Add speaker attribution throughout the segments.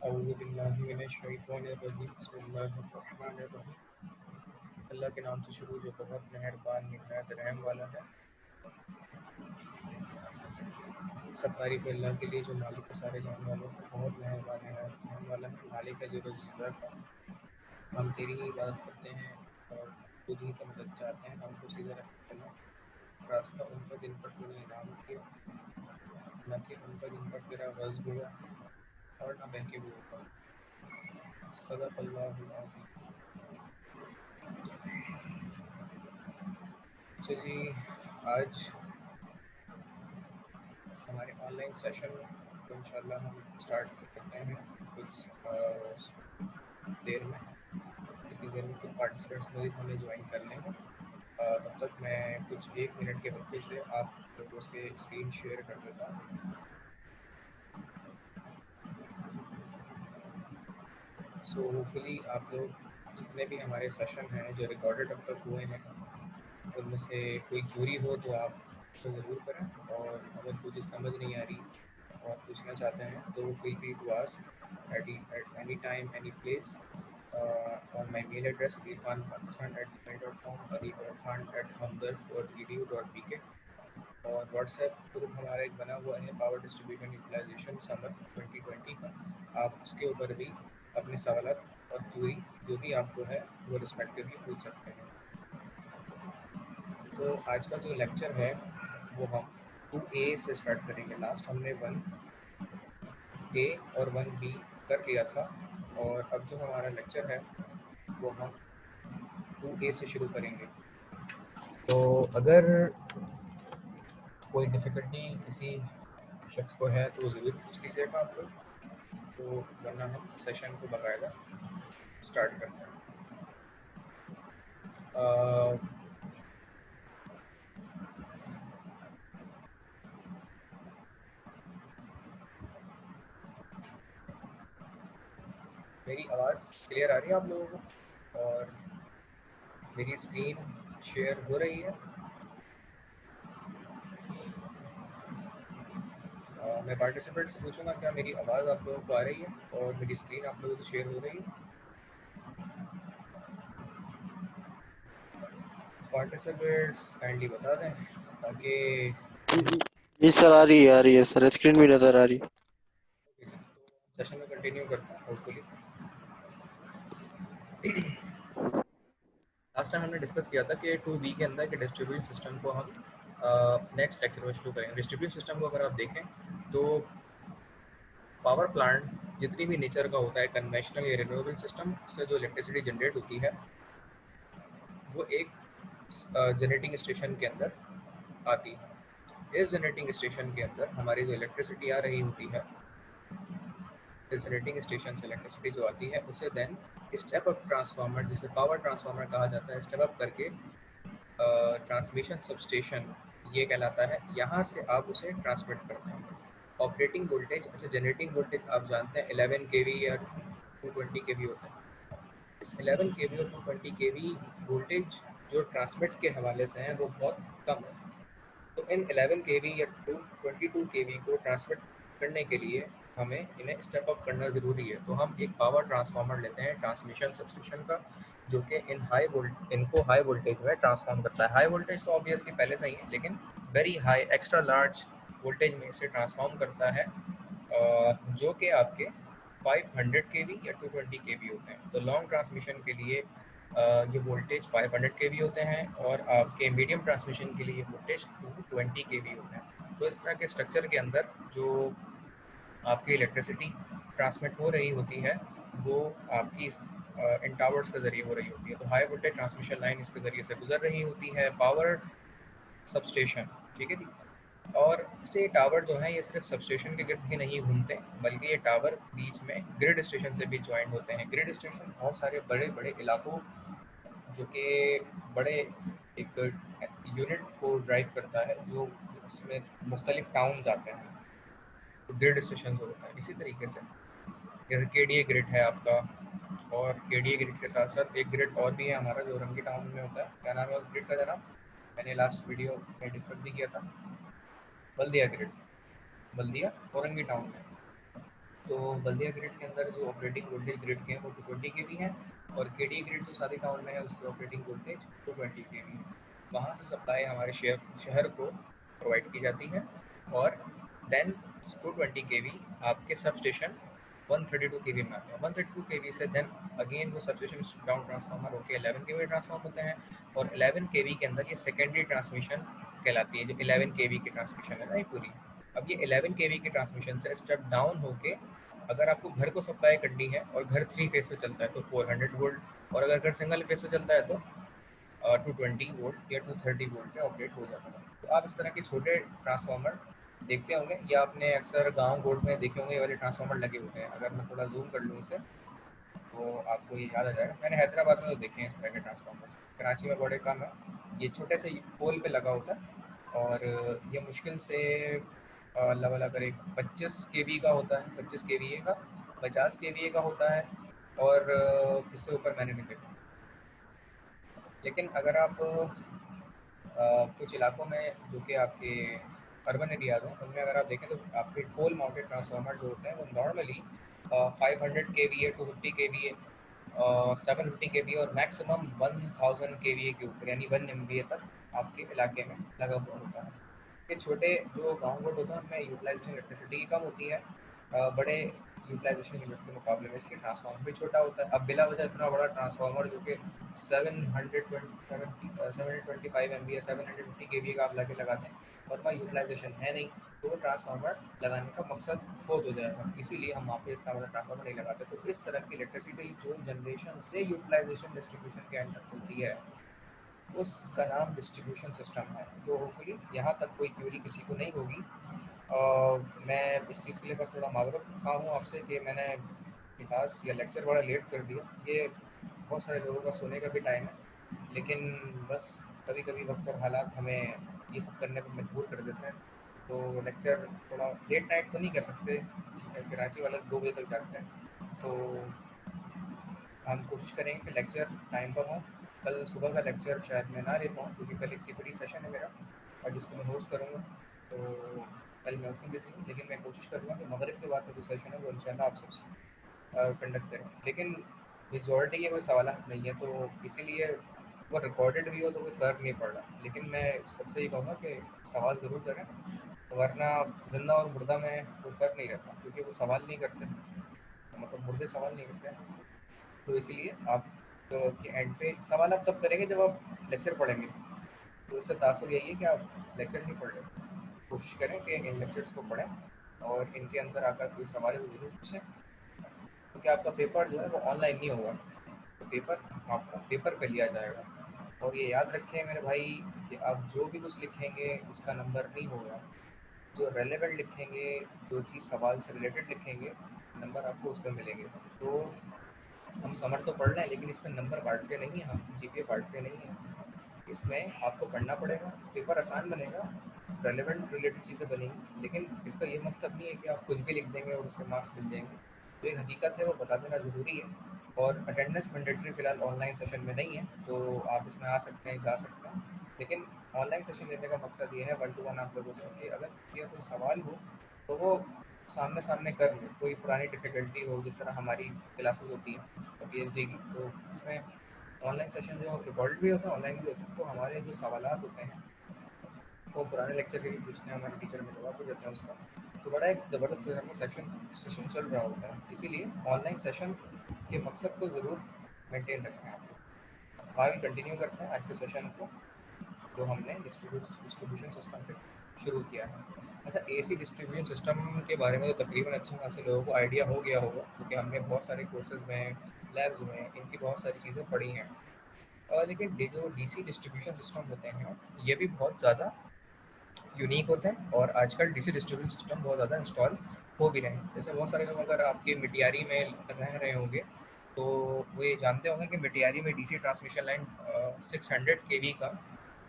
Speaker 1: औज़ुबिल्लाहिमिनश्शैतानिर्रजीम बिस्मिल्लाहिर्रहमानिर्रहीम। अल्लाह के नाम से शुरू जो बहुत मेहरबान निहायत रहम वाला है। सब तारीफ़ अल्लाह के लिए जो मालिक सारे जान वालों को बहुत मेहरबान निहायत रहम वाला है। मालिक है जो रज़्ज़ाक़ है। हम तेरी ही इबादत करते हैं और तुझ ही से मदद चाहते हैं। हमको सीधे रखना रास्ता उन पर जिन पर तूने इनाम किया, न कि उन पर जिन पर तेरा ग़ज़ब हुआ और न बहके हुए पर। सदक़ल्लाहुल अज़ीम। अच्छा जी, आज हमारे ऑनलाइन सेशन तो इंशाल्लाह हम स्टार्ट करते हैं कुछ देर में, लेकिन देर में कुछ पार्टिसिपेंट्स मज़ीद हमें ज्वाइन कर लेंगे। तब तक मैं कुछ 1 मिनट के वक्फे से आप लोगों से स्क्रीन शेयर कर देता हूँ। सो होपफुली आप लोग जितने भी हमारे सेशन हैं जो रिकॉर्डेड अब तक हुए हैं, उनमें से कोई क्यूरी हो तो आप उसको ज़रूर करें, और अगर कुछ समझ नहीं आ रही और पूछना चाहते हैं तो feel free to ask at any time any place on my mail address irfan@gmail.com और irfan@hamdard.edu.pk। और व्हाट्सएप ग्रुप हमारा एक बना हुआ है पावर डिस्ट्रीब्यूशन यूटिलाइजेशन समर 2020 का। आप उसके ऊपर भी अपने सवाल और क्यूरी जो भी आपको है वो रिस्पेक्टिवली पूछ सकते हैं। तो आज का जो लेक्चर है वो हम 2A से स्टार्ट करेंगे। लास्ट हमने 1A और 1B कर लिया था, और अब जो हमारा लेक्चर है वो हम 2A से शुरू करेंगे। तो अगर कोई डिफ़िकल्टी किसी शख्स को है तो ज़रूर पूछ लीजिएगा आप लोग, तो वरना हम सेशन को बाकायदा स्टार्ट करते हैं। मेरी आवाज़ क्लियर आ रही है आप लोगों को, और मेरी स्क्रीन शेयर हो रही है? मैं पार्टिसिपेंट से पूछूंगा क्या मेरी आवाज़ आप लोगों को आ रही है और मेरी स्क्रीन आप लोगों से शेयर हो रही है? पार्टिसिपेंट्स काइंडली बता दें ताकि
Speaker 2: जी सर, आ रही है सर, स्क्रीन भी नजर आ रही है।
Speaker 1: सेशन में कंटिन्यू करता हूँ होपफुली। लास्ट टाइम हमने डिस्कस किया था कि 2B के अंदर के डिस्ट्रीब्यूटेड सिस्टम को हम नेक्स्ट लेक्चर में शुरू करेंगे। डिस्ट्रीब्यूटेड सिस्टम को अगर आप देखें तो पावर प्लांट जितनी भी नेचर का होता है, कन्वेंशनल या रिन्यूएबल सिस्टम से जो इलेक्ट्रिसिटी जनरेट होती है वो एक जनरेटिंग स्टेशन के अंदर आती है। इस जनरेटिंग स्टेशन के अंदर हमारी जो इलेक्ट्रिसिटी आ रही होती है, इस जनरेटिंग स्टेशन से इलेक्ट्रिसिटी जो आती है उसे देन स्टेप अप ट्रांसफार्मर, जिसे पावर ट्रांसफार्मर कहा जाता है, स्टेप अप करके ट्रांसमिशन सबस्टेशन ये कहलाता है, यहाँ से आप उसे ट्रांसमिट करते हैं। ऑपरेटिंग वोल्टेज, अच्छा जनरेटिंग वोल्टेज आप जानते हैं 11 kV या 220 kV होता है। इस 11 kV और 220 kV वोल्टेज जो ट्रांसमिट के हवाले से हैं वो बहुत कम है। तो इन 11 kV या 22 kV को ट्रांसमिट करने के लिए हमें इन्हें स्टेप अप करना ज़रूरी है। तो हम एक पावर ट्रांसफार्मर लेते हैं ट्रांसमिशन सबस्टेशन का, जो कि इनको हाई वोल्टेज में ट्रांसफॉर्म करता है। हाई वोल्टेज तो ऑब्वियसली पहले से ही है, लेकिन very high extra large voltage में इसे ट्रांसफॉर्म करता है, जो कि आपके 500 kV या 220 kV होते हैं। तो लॉन्ग ट्रांसमिशन के लिए ये वोल्टेज 500 kV होते हैं, और आपके मीडियम ट्रांसमिशन के लिए वोल्टेज 220 kV होते हैं। तो इस तरह के स्ट्रक्चर के अंदर जो आपकी इलेक्ट्रिसिटी ट्रांसमिट हो रही होती है वो आपकी इन टावर्स के ज़रिए हो रही होती है। तो हाई वोल्टेज ट्रांसमिशन लाइन इसके ज़रिए से गुजर रही होती है, पावर सबस्टेशन, ठीक है जी। और ये टावर जो हैं ये सिर्फ सबस्टेशन के गिर्द ही नहीं घूमते, बल्कि ये टावर बीच में ग्रिड स्टेशन से भी ज्वाइन होते हैं। ग्रिड स्टेशन बहुत सारे बड़े बड़े इलाकों, जो कि बड़े एक यूनिट को ड्राइव करता है, जो उसमें मुख्तलिफ टाउन्स आते हैं, तो ग्रिड स्टेशन जो होता है। इसी तरीके से जैसे केडीए ग्रिड है आपका, और केडीए ग्रिड के साथ साथ एक ग्रिड और भी है हमारा जो औरंगी टाउन में होता है। क्या नाम है उस ग्रिड का जनाब? मैंने लास्ट वीडियो में डिस्कस भी किया था, बल्दिया ग्रिड, बल्दिया औरंगी टाउन में। तो बल्दिया ग्रिड के अंदर जो ऑपरेटिंग वोल्टेज ग्रिड के हैं वो 220 के हैं, और केडी ग्रिड जो सादी टाउन में है उसकी ऑपरेटिंग वोल्टेज 220 के है। वहाँ से सप्लाई हमारे शहर को प्रोवाइड की जाती है, और देन 220 के आपके सब स्टेशन 132 के में आते हैं। 132 के से देन अगेन वो सब स्टेशन डाउन ट्रांसफार्मर होकर 11 के ट्रांसफॉर्म होते हैं, और 11 के के अंदर ये सेकेंडरी ट्रांसमिशन कहलाती है। जो 11 के की ट्रांसमिशन है ना ये पूरी, अब ये 11 के की ट्रांसमिशन से स्टेप डाउन होके अगर आपको घर को सप्लाई करनी है और घर 3 फेस पे चलता है तो 400 वोल्ट, और अगर घर सिंगल फेस पे चलता है तो 220 वोल्ट या 230 वोल्ट पे ऑपरेट हो जाता है। तो आप इस तरह के छोटे ट्रांसफार्मर देखते होंगे, या आपने अक्सर गांव गोड में देखे होंगे ये वाले ट्रांसफार्मर लगे होते हैं। अगर मैं थोड़ा जूम कर लूँ इसे तो आपको ये याद आ जाएगा। मैंने हैदराबाद में तो देखे हैं इस तरह के ट्रांसफार्मर, कराची में बड़े कम है। ये छोटे से पोल पे लगा होता है, और ये मुश्किल से अल्लाह वाला करे 25 के का होता है, 25 के का, 50 के का होता है, और इससे ऊपर मैंने नहीं देखा। लेकिन अगर आप कुछ इलाकों में जो कि आपके अर्बन एरियाज हैं उनमें अगर आप देखें तो आपके पोल माउंटेड ट्रांसफार्मर जो होते हैं वो नॉर्मली 500 के वी है, 250 के वी है, 750 के वी और मैक्सिमम 1000 के वी के ऊपर यानी 1 एम तक आपके इलाके में लगा हुआ होता है। ये छोटे जो गाँव गोट होते हैं उनमें यूटिलाइजेशन इलेक्ट्रिसिटी की कम होती है बड़े यूटिलाइजेशन यूनिट के मुकाबले में, इसलिए ट्रांसफार्मर भी छोटा होता है। अब बिला वजह इतना बड़ा ट्रांसफार्मर जो कि 725 एम बी या 750 के वी का आप लगा दें और वहाँ यूटिलाइजेशन है नहीं, तो वो ट्रांसफार्मर लगाने का मकसद फोत हो जाएगा। इसीलिए हम वहाँ पे इतना बड़ा ट्रांसफार्मर नहीं लगाते। तो इस तरह की इलेक्ट्रिसिटी जो जनरेशन से यूटिलाइजेशन डिस्ट्रीब्यूशन के एंड तक चलती है उसका नाम डिस्ट्रीब्यूशन सिस्टम है। तो होपफुली यहाँ तक कोई क्यूरी किसी को नहीं होगी। मैं इस चीज़ के लिए बस थोड़ा माजरत खा हूँ आपसे कि मैंने क्लास या लेक्चर बड़ा लेट कर दिया। ये बहुत सारे लोगों का सोने का भी टाइम है, लेकिन बस कभी कभी वक्त और हालात हमें ये सब करने पर मजबूर कर देते हैं। तो लेक्चर थोड़ा लेट नाइट तो नहीं कह सकते, कराची वाले 2 बजे तक जागते हैं। तो हम कोशिश करेंगे कि लेक्चर टाइम पर हों। कल सुबह का लेक्चर शायद मैं ना ले पाऊँ क्योंकि कल एक सीपीटी सेशन है मेरा और जिसको मैं होस्ट करूँगा, तो कल मैं उसमें बिजी हूँ। लेकिन मैं कोशिश करूँगा कि मगरिब के बाद का जो सेशन है वो इंशाल्लाह आप सबसे कंडक्ट करें। लेकिन मेजॉरिटी के कोई सवाल नहीं है, तो इसीलिए वो रिकॉर्डेड भी हो तो कोई फ़र्क नहीं पड़ रहा। लेकिन मैं सबसे ये कहूँगा कि सवाल ज़रूर करें, वरना ज़िंदा और मुर्दा में कोई फ़र्क नहीं रहता, क्योंकि वो सवाल नहीं करते, मतलब मुर्दे सवाल नहीं करते हैं। तो इसीलिए आप के एंड पे सवाल आप तब करेंगे जब आप लेक्चर पढ़ेंगे। तो इससे तासुर यही है कि आप लेक्चर नहीं पढ़ रहे। कोशिश करें कि इन लेक्चर्स को पढ़ें और इनके अंदर आकर कोई सवाल है तो ज़रूर पूछें, क्योंकि आपका पेपर जो है वो ऑनलाइन नहीं होगा। तो पेपर आपका पेपर पे लिया जाएगा। और ये याद रखें मेरे भाई कि आप जो भी कुछ लिखेंगे उसका नंबर नहीं होगा। जो रेलेवेंट लिखेंगे, जो चीज़ सवाल से रिलेटेड लिखेंगे, नंबर आपको उस पर मिलेंगे। तो हम समर तो पढ़ रहे हैं लेकिन इसमें नंबर बांटते नहीं हैं, हम जीपीए बांटते नहीं हैं। इसमें आपको पढ़ना पड़ेगा, पेपर आसान बनेगा, रेलेवेंट रिलेटेड चीज़ें बनेंगी, लेकिन इसका ये मतलब नहीं है कि आप कुछ भी लिख देंगे और उसके मार्क्स मिल जाएंगे। जो एक हकीकत है वो बता देना ज़रूरी है। और अटेंडेंस मैंडेटरी फ़िलहाल ऑनलाइन सेशन में नहीं है, तो आप इसमें आ सकते हैं, जा सकते हैं। लेकिन ऑनलाइन सेशन लेने का मकसद ये है 1 to 1 आप लोगों से कि अगर किसी का कोई सवाल हो तो वो सामने सामने कर ले। कोई पुरानी डिफ़िकल्टी हो जिस तरह हमारी क्लासेस होती हैं पीएचडी की, तो इसमें ऑनलाइन सेशन जो रिकॉर्डेड भी होता है ऑनलाइन भी होता है। तो हमारे जो सवालात होते हैं वो पुराने लेक्चर के भी पूछते हैं, हमारे टीचर में जवाब भी देते हैं उसका। तो बड़ा एक ज़बरदस्त सेशन चल रहा होता है। इसीलिए ऑनलाइन सेशन के मकसद को ज़रूर मेंटेन रखें आप लोग। आगे कंटिन्यू करते हैं आज के सेशन को, जो हमने डिस्ट्रीब्यूशन सिस्टम पे शुरू किया है। अच्छा, एसी डिस्ट्रीब्यूशन सिस्टम के बारे में तो तकरीबन अच्छे खासे लोगों को आइडिया हो गया होगा, क्योंकि हमने बहुत सारे कोर्सेज में, लैब्स में इनकी बहुत सारी चीज़ें पढ़ी हैं। लेकिन जो डीसी डिस्ट्रीब्यूशन सिस्टम होते हैं ये भी बहुत ज़्यादा यूनिक होते हैं, और आजकल डीसी डिस्ट्रीब्यूशन सिस्टम बहुत ज़्यादा इंस्टॉल हो भी रहे हैं। जैसे बहुत सारे लोग अगर आपके मिटियारी में रह रहे होंगे तो वो ये जानते होंगे कि मिटियारी में डीसी ट्रांसमिशन लाइन 600 केवी का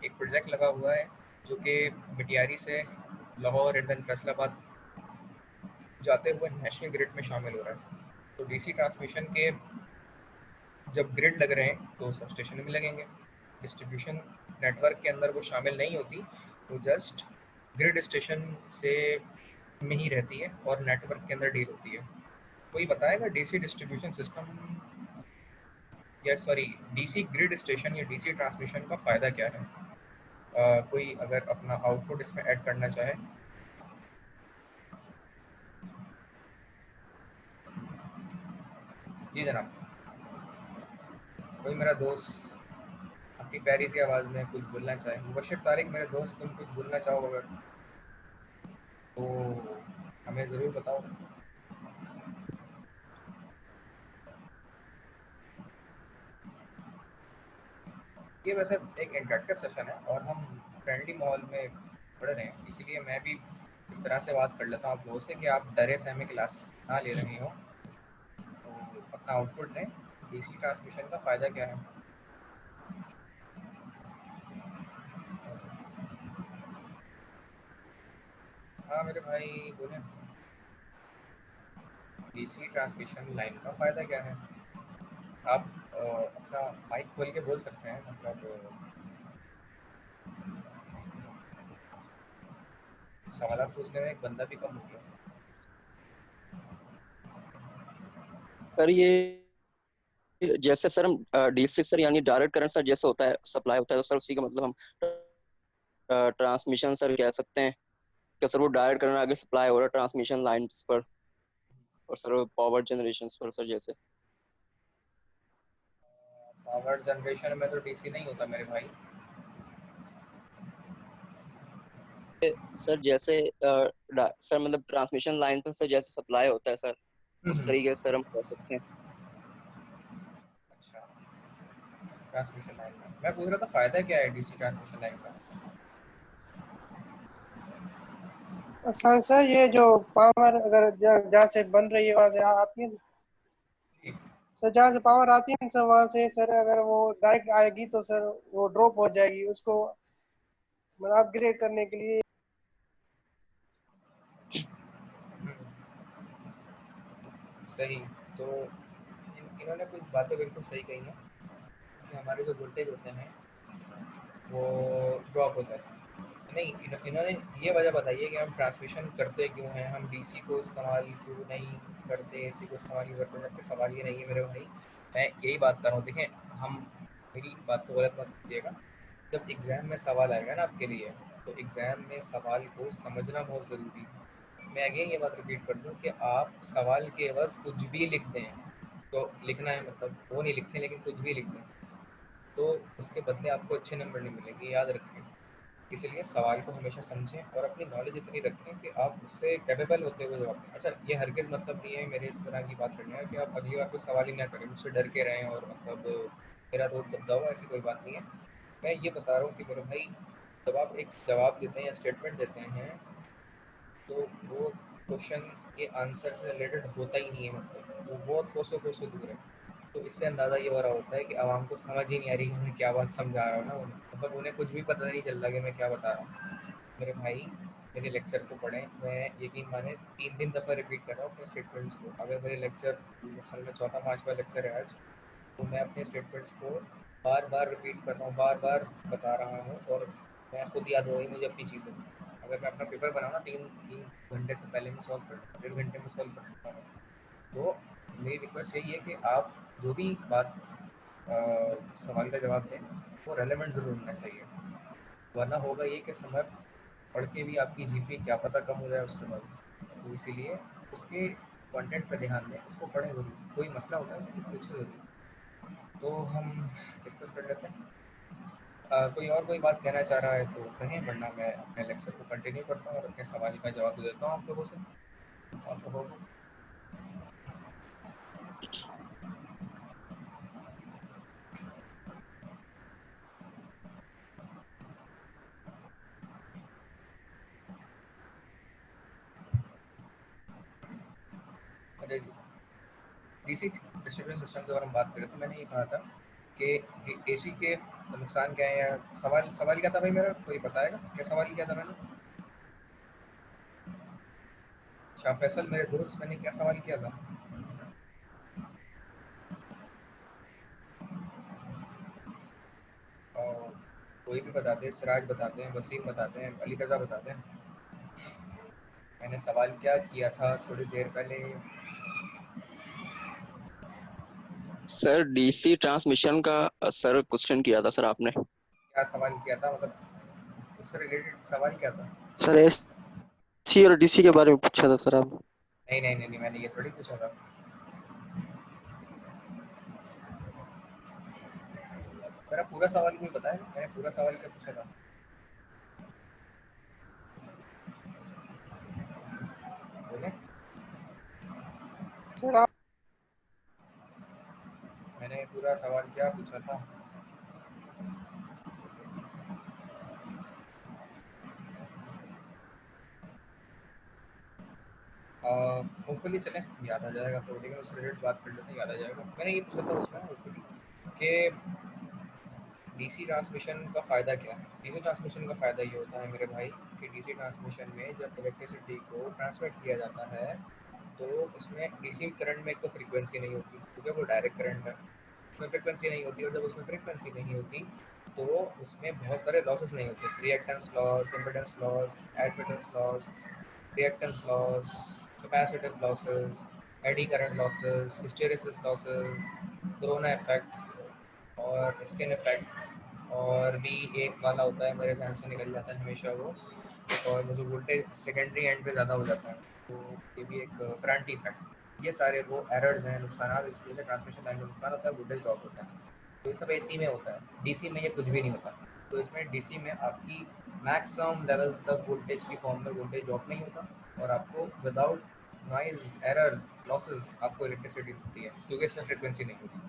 Speaker 1: एक प्रोजेक्ट लगा हुआ है, जो कि मिटियारी से लाहौर एंड देन फैसलाबाद जाते हुए नेशनल ग्रिड में शामिल हो रहा है। तो डीसी ट्रांसमिशन के जब ग्रिड लग रहे हैं तो सब स्टेशन में लगेंगे। डिस्ट्रीब्यूशन नेटवर्क के अंदर वो शामिल नहीं होती, वो जस्ट ग्रिड स्टेशन से में ही रहती है और नेटवर्क के अंदर डील होती है। कोई बताएगा डीसी डिस्ट्रीब्यूशन सिस्टम या सॉरी डीसी ग्रिड स्टेशन या डीसी ट्रांसमिशन का फ़ायदा क्या है? कोई अगर अपना आउटपुट इसमें ऐड करना चाहे। जी जनाब। कोई मेरा दोस्त आपकी प्यारी सी आवाज़ में कुछ बोलना चाहे। मुबशर तारिक मेरे दोस्त, तुम कुछ बोलना चाहो अगर तो हमें ज़रूर बताओ। ये वैसे एक इंटरेक्टिव सेशन है और हम फ्रेंडली माहौल में पढ़ रहे हैं, इसीलिए मैं भी इस तरह से बात कर लेता हूँ आप लोगों से कि आप डरे सहमे क्लास ना ले रहे हो, तो अपना आउटपुट दें। डीसी ट्रांसमिशन का फ़ायदा क्या है? हाँ मेरे भाई बोले। डीसी ट्रांसमिशन लाइन का फ़ायदा क्या है? आप अपना माइक खोल के बोल सकते हैं, मतलब सवाल पूछने में एक बंदा भी कम हो गया।
Speaker 2: सर ये जैसे सर हम डीसी सर यानी डायरेक्ट करंट सर जैसे होता है सप्लाई होता है तो सर उसी का मतलब हम ट्रांसमिशन सर कह सकते हैं कि सर वो डायरेक्ट करंट आगे सप्लाई हो रहा है ट्रांसमिशन लाइंस पर और सर पावर जनरेशन पर सर जैसे
Speaker 1: पावर जनरेशन में तो डीसी नहीं होता मेरे भाई।
Speaker 2: सर जैसे सर मतलब ट्रांसमिशन लाइन पर सर जैसे सप्लाई होता है सर उस
Speaker 1: हम्म।
Speaker 2: तरीके से सर हम कह सकते हैं।
Speaker 1: अच्छा, ट्रांसमिशन लाइन का मैं पूछ रहा था फ़ायदा क्या है डीसी ट्रांसमिशन लाइन का?
Speaker 3: आसान सर, ये जो पावर अगर जहाँ से बन रही है वहां से आती है
Speaker 1: जी।
Speaker 3: सर, जहाँ से पावर आती है सर वहां से सर अगर वो डायरेक्ट आएगी तो सर वो ड्रॉप हो जाएगी, उसको मतलब अपग्रेड करने के लिए।
Speaker 1: सही। तो इन्होंने कुछ बातें बिल्कुल सही कही हैं कि हमारे जो वोल्टेज होते हैं वो ड्रॉप होता है। नहीं, इन्होंने ये वजह बताई है कि हम ट्रांसमिशन करते क्यों हैं, हम डीसी को इस्तेमाल क्यों नहीं करते, एसी को इस्तेमाल क्यों करते हैं, जबकि सवाल ये नहीं है मेरे भाई। मैं यही बात कर रहा हूँ, देखें हम मेरी बात को गलत मत समझिएगा। जब एग्ज़ाम में सवाल आएगा ना आपके लिए, तो एग्ज़ाम में सवाल को समझना बहुत ज़रूरी है। मैं अगेन ये बात रिपीट कर दूँ कि आप सवाल के एवज़ कुछ भी लिख दें, तो लिखना है मतलब वो नहीं लिखें लेकिन कुछ भी लिख दें, तो उसके बदले आपको अच्छे नंबर नहीं मिलेंगे, याद रखें। इसलिए सवाल को हमेशा समझें और अपनी नॉलेज इतनी रखें कि आप उससे कैपेबल होते हुए जवाब दें। अच्छा, ये हरगिज़ मतलब नहीं है मेरे इस तरह की बात करने का कि आप अगली बार कोई सवाल ही ना करें, मुझसे डर के रहें और मतलब मेरा रोड दबदा हुआ, ऐसी कोई बात नहीं है। मैं ये बता रहा हूँ कि मेरे भाई, जब आप एक जवाब देते हैं या स्टेटमेंट देते हैं तो वो क्वेश्चन के आंसर से रिलेटेड होता ही नहीं है, मतलब वो बहुत कोसों कोसों दूर है। तो इससे अंदाज़ा ये हो रहा होता है कि आवाम को समझ ही नहीं आ रही कि मैं क्या बात समझा रहा हूँ ना उन्हें, मतलब उन्हें कुछ भी पता नहीं चल रहा कि मैं क्या बता रहा हूँ। मेरे भाई, मेरे लेक्चर को पढ़ें, मैं यकीन माने 3 दफ़ा रिपीट कर रहा हूँ अपने स्टेटमेंट्स को। अगर मेरे लेक्चर ख्याल में चौथा पाँचवा लेक्चर है आज, तो मैं अपने स्टेटमेंट्स को बार बार रिपीट कर रहा हूँ, बार बार बता रहा हूँ और मैं खुद याद हो गई मुझे अपनी चीज़ें। अगर मैं अपना पेपर बनाऊँ ना तीन तीन घंटे से पहले मैं सॉल्व कर लूँगा, 1.5 घंटे में सॉल्व कर लूँगा मैं। तो मेरी रिक्वेस्ट यही है कि आप जो भी बात सवाल का जवाब दें वो रेलेवेंट ज़रूर होना चाहिए, वरना होगा ये कि समय पढ़ के भी आपकी जीपी क्या पता कम हो जाए उसके बाद। तो इसीलिए उसके कंटेंट पे ध्यान दें, उसको पढ़ें ज़रूर, कोई मसला होता है तो पूछे ज़रूर। तो हम डिस्कस कर लेते हैं। कोई और कोई बात कहना चाह रहा है तो कहें, वरना मैं अपने लेक्चर को कंटिन्यू करता हूँ और अपने सवाल का जवाब दे देता हूँ आप लोगों से, आप लोगों को। अच्छा जी, डीसी डिस्ट्रीब्यूशन सिस्टम के बारे में बात करें तो मैंने ये कहा था कि एसी के नुकसान क्या है, या सवाल सवाल क्या था भाई मेरा, कोई बताएगा क्या सवाल किया था मैंने? शाह फैसल मेरे दोस्त, मैंने क्या सवाल किया था? और कोई भी बताते हैं, सिराज बताते हैं, वसीम बताते हैं, अली रज़ा बताते हैं। मैंने सवाल क्या किया था थोड़ी देर पहले?
Speaker 2: सर डीसी ट्रांसमिशन का सर क्वेश्चन किया था सर आपने।
Speaker 1: क्या सवाल किया था, मतलब उससे रिलेटेड सवाल क्या था?
Speaker 3: सर एसी और डीसी के बारे में पूछा था सर आप।
Speaker 1: नहीं नहीं नहीं नहीं, मैंने ये थोड़ी पूछा था। मेरा पूरा सवाल कोई बताया, मैंने पूरा सवाल क्या पूछा था? बोले
Speaker 3: सर आप
Speaker 1: मैंने पूरा सवाल क्या पूछा था? होपफुली चले याद आ जाएगा तो, लेकिन उससे रिलेटेड बात कर लेते हैं, याद आ जाएगा। मैंने ये पूछा था उसमें होपफुली कि डीसी ट्रांसमिशन का फ़ायदा क्या है। डीसी ट्रांसमिशन का फ़ायदा ये होता है मेरे भाई कि डीसी ट्रांसमिशन में जब इलेक्ट्रिसिटी को ट्रांसमिट किया जाता है तो उसमें डीसी करंट में एक तो फ्रीक्वेंसी नहीं होती क्योंकि वो डायरेक्ट करंट है, उसमें फ्रीक्वेंसी नहीं होती, और जब उसमें फ्रीक्वेंसी नहीं होती तो उसमें बहुत सारे लॉसेस नहीं होते, reactance loss, impedance loss, admittance loss, reactance loss, capacitive losses, eddy current losses, hysteresis losses, corona effect और स्किन इफेक्ट, और भी एक वाला होता है मेरे ध्यान से निकल जाता है हमेशा वो, और मुझे वोल्टेज सेकेंडरी एंड पे ज़्यादा हो जाता है, तो ये भी एक करंट इफेक्ट। ये सारे वो एरर्स हैं, नुकसान, इसकी वजह से ट्रांसमिशन लाइन में नुकसान होता है, वोल्टेज ड्रॉप होता है। तो ये सब एसी में होता है, डीसी में ये कुछ भी नहीं होता। तो इसमें डीसी में आपकी मैक्सिमम लेवल तक वोल्टेज की फॉर्म में वोल्टेज ड्रॉप नहीं होता, और आपको विदाउट नॉइज एरर लॉसेस आपको इलेक्ट्रिसिटी मिलती है क्योंकि इसमें फ्रिक्वेंसी नहीं होती।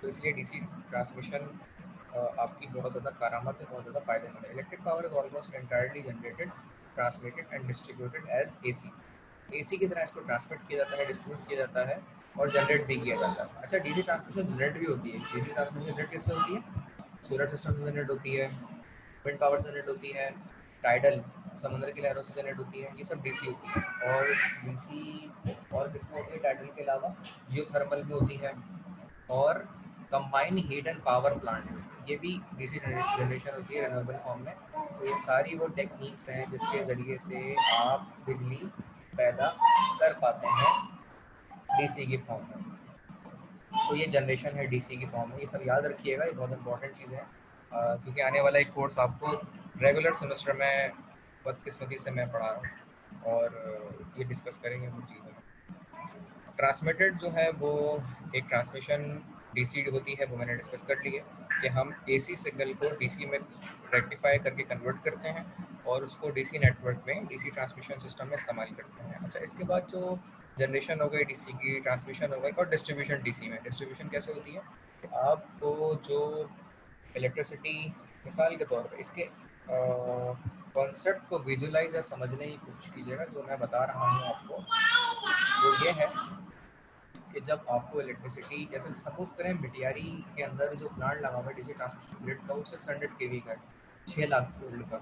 Speaker 1: तो इसलिए डीसी ट्रांसमिशन आपकी बहुत ज़्यादा कारामत है, बहुत ज़्यादा फायदेमंद है। Electric power is almost entirely generated, transmitted and distributed as AC. AC की तरह इसको ट्रांसमिट किया जाता है, डिस्ट्रीब्यूट किया जाता है और जनरेट भी किया जाता है। अच्छा, डीसी ट्रांसमिशन जनरेट भी होती है। डीसी ट्रांसमिशन जनरेट कैसे होती है? सोलर सिस्टम से जनरेट होती है, विंड पावर से जनरेट होती है, टाइडल समुद्र की लहरों से जनरेट होती है, ये सब डीसी होती है। और डीसी और किसमें होती है टाइडल के अलावा? जियोथर्मल में होती है, और combine heat and power plant, ये भी डीसी जनरेशन होती है रिन्यूएबल फॉर्म में। तो ये सारी वो टेक्निक्स हैं जिसके ज़रिए से आप बिजली पैदा कर पाते हैं डीसी की फॉर्म में। तो ये जनरेशन है डीसी की फॉर्म में, ये सब याद रखिएगा, ये बहुत इंपॉर्टेंट चीज़ है क्योंकि आने वाला एक कोर्स आपको रेगुलर सेमेस्टर में बदकिस्मती से मैं पढ़ा रहा हूँ, और ये डिस्कस करेंगे कुछ चीज़ें। ट्रांसमिटेड जो है वो एक ट्रांसमिशन डीसी होती है, वो मैंने डिस्कस कर ली है कि हम एसी सिग्नल को डीसी में रेक्टिफाई करके कन्वर्ट करते हैं और उसको डीसी नेटवर्क में डीसी ट्रांसमिशन सिस्टम में इस्तेमाल करते हैं। अच्छा, इसके बाद जो जनरेशन हो गई डीसी की, ट्रांसमिशन हो गई, और डिस्ट्रीब्यूशन डीसी में। डिस्ट्रीब्यूशन कैसे होती है कि आपको जो इलेक्ट्रिसिटी, मिसाल के तौर पर इसके कॉन्सेप्ट को विजुलाइज या समझने की कोशिश कीजिएगा। जो मैं बता रहा हूँ आपको वो ये है कि जब आपको इलेक्ट्रिसिटी, जैसे सपोज करें बिटियारी के अंदर जो प्लांट लगा हुआ है डीसी ट्रांसमिशन ग्रिड का, वो 600 केवी का है, 6 लाख वोल्ट का,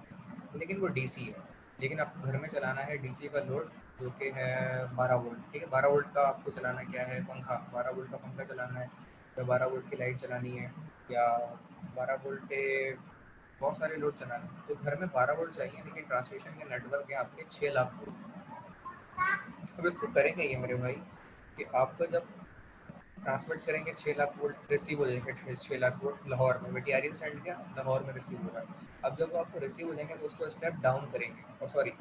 Speaker 1: लेकिन वो डीसी है। लेकिन आपको घर में चलाना है डीसी का लोड जो कि है 12 वोल्ट, ठीक है। 12 वोल्ट का आपको चलाना क्या है? पंखा, 12 वोल्ट का पंखा चलाना है, या 12 वोल्ट की लाइट चलानी है, या 12 वोल्ट पे बहुत सारे लोड चलाना है। तो घर में 12 वोल्ट चाहिए, लेकिन ट्रांसमिशन के नेटवर्क है आपके 6 लाख वोल्ट। अब इसको करेंगे ये मेरे भाई कि आपको जब ट्रांसमिट करेंगे 6 लाख वोल्ट, रिसीव हो जाएंगे 6 लाख वोल्ट लाहौर में, मटीरियल सेंड किया लाहौर में रिसीव हो रहा है। अब जब आपको रिसीव हो जाएंगे तो उसको स्टेप डाउन करेंगे, और सॉरी,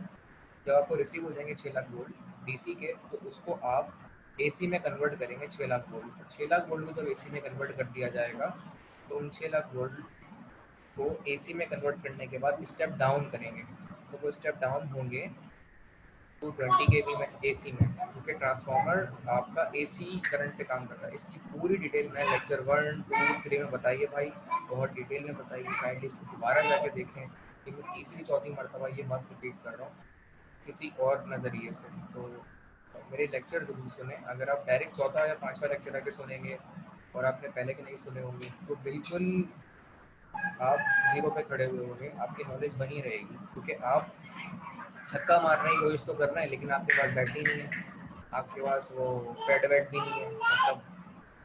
Speaker 1: जब आपको रिसीव हो जाएंगे 6 लाख वोल्ट डीसी के, तो उसको आप एसी में कन्वर्ट करेंगे 6 लाख वोल्ट। 6 लाख वोल्ट को जब एसी में कन्वर्ट कर दिया जाएगा तो उन 6 लाख वोल्ट को एसी में कन्वर्ट करने के बाद स्टेप डाउन करेंगे, तो वो स्टेप डाउन होंगे 220 केवी में एसी में, क्योंकि ट्रांसफार्मर आपका एसी करंट पे काम कर रहा है। इसकी पूरी डिटेल मैं लेक्चर 1, 2, 3 में बताइए भाई, बहुत डिटेल में बताइए, काइंडली इसको दोबारा जाके देखें। ये मैं तीसरी चौथी मरतबा ये बात रिपीट कर रहा हूँ किसी और नज़रिए से। तो मेरे लेक्चर ज़रूर सुने। अगर आप डायरेक्ट चौथा या पाँचवा लेक्चर आके सुनेंगे और आपने पहले के नहीं सुने होंगे तो बिल्कुल आप ज़ीरो पे खड़े हुए होंगे, आपकी नॉलेज वहीं रहेगी, क्योंकि आप छक्का मारने की कोशिश तो करना है लेकिन आपके पास बैट ही नहीं है, आपके पास वो पैड वैट भी नहीं है, मतलब,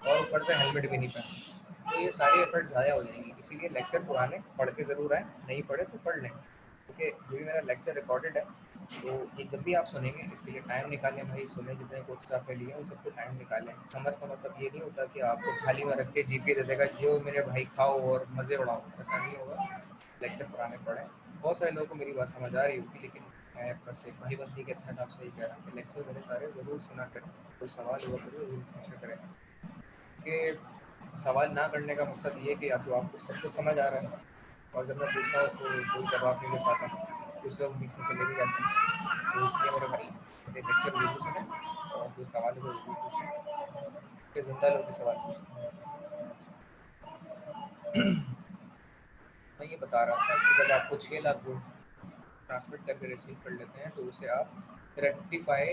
Speaker 1: और ऊपर से हेलमेट भी नहीं पहना, तो ये सारी एफर्ट्स ज़ाया हो जाएंगी। इसीलिए लेक्चर पुराने पढ़ के ज़रूर आए, नहीं पढ़े तो पढ़ लें, क्योंकि ये भी मेरा लेक्चर रिकॉर्डेड है, तो ये जब भी आप सुनेंगे इसके लिए टाइम निकालें भाई, सुने जितने कोर्सेज आपने लिए उन सबको टाइम निकालें। समर का मतलब ये नहीं होता कि आपको थाली में रख के जीपी दे देगा जो मेरे भाई खाओ और मज़े उड़ाओ, ऐसा नहीं होगा। लेक्चर पढ़ाने पड़े। बहुत सारे लोगों को मेरी बात समझ आ रही होगी, लेकिन मैं बस एक भाईबंदी के तहत आपसे ये कह रहा हूँ कि लेक्चर मेरे सारे ज़रूर सुना करें, कोई सवाल हुआ करें ज़रूर पूछा करें। कि सवाल ना करने का मकसद ये है कि या तो आपको सब कुछ समझ आ रहा है, और जब मैं पूछता हूँ उसको कोई जवाब नहीं मिल पाता, कुछ लोग बीच में चले भी जाते हैं। तो इसलिए मेरे भाई मेरे लेक्चर ज़रूर सुने और जो सवाल है वो ज़रूर पूछें, कि ज़िंदा लोग के सवाल पूछते हैं। मैं ये बता रहा था कि जब आपको 6 लाख वोल्ट ट्रांसमिट करके रिसीव कर लेते हैं तो उसे आप रेक्टिफाई